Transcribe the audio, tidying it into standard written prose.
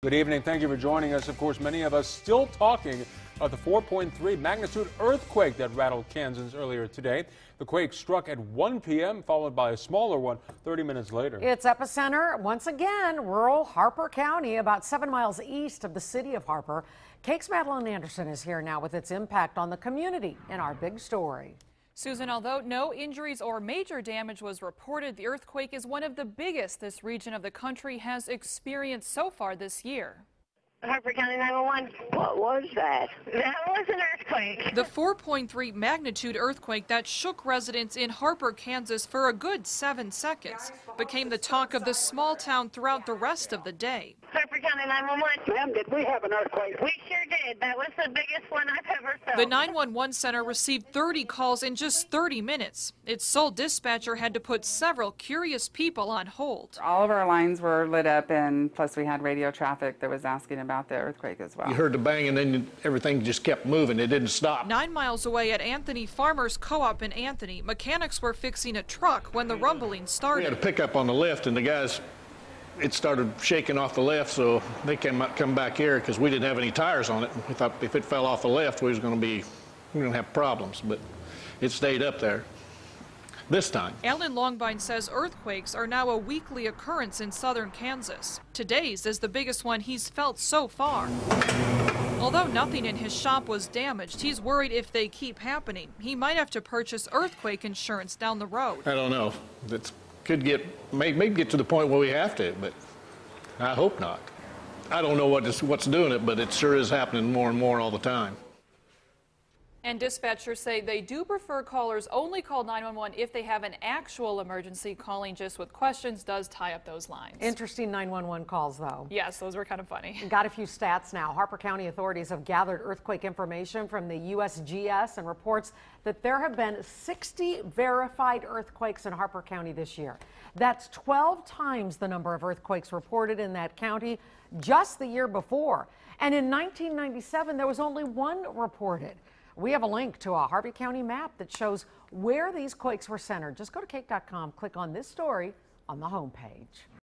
Good evening. Thank you for joining us. Of course, many of us still talking about the 4.3 magnitude earthquake that rattled Kansas earlier today. The quake struck at 1 p.m., followed by a smaller one 30 minutes later. Its epicenter, once again, rural Harper County, about 7 miles east of the city of Harper. KAKE's Madeline Anderson is here now with its impact on the community in our big story. Susan, although no injuries or major damage was reported, the earthquake is one of the biggest this region of the country has experienced so far this year. Harper County 911. What was that? That was an earthquake. The 4.3 magnitude earthquake that shook residents in Harper, Kansas for a good 7 seconds became the talk of the small town throughout the rest of the day. Harper County 911. Ma'am, did we have an earthquake? We sure did. That was the biggest one I've ever felt. The 911 center received 30 calls in just 30 minutes. Its sole dispatcher had to put several curious people on hold. All of our lines were lit up, and plus we had radio traffic that was asking about the earthquake as well. You heard the bang, and then everything just kept moving. It didn't stop. 9 miles away at Anthony Farmers Co-op in Anthony, mechanics were fixing a truck when the rumbling started. We had a pickup on the left, and the guys, it started shaking off the left, so they come back here because we didn't have any tires on it. We thought if it fell off the left, we were going to have problems, but it stayed up there this time. Alan Longbine says earthquakes are now a weekly occurrence in southern Kansas. Today's is the biggest one he's felt so far. Although nothing in his shop was damaged, he's worried if they keep happening, he might have to purchase earthquake insurance down the road. I don't know. It could maybe get to the point where we have to, but I hope not. I don't know what's doing it, but it sure is happening more and more all the time. And dispatchers say they do prefer callers only call 911 if they have an actual emergency. Calling just with questions does tie up those lines. Interesting 911 calls, though. Yes, those were kind of funny. Got a few stats now. Harper County authorities have gathered earthquake information from the USGS and reports that there have been 60 verified earthquakes in Harper County this year. That's 12 times the number of earthquakes reported in that county just the year before. And in 1997, there was only one reported. We have a link to a Harvey County map that shows where these quakes were centered. Just go to KAKE.com, click on this story on the homepage.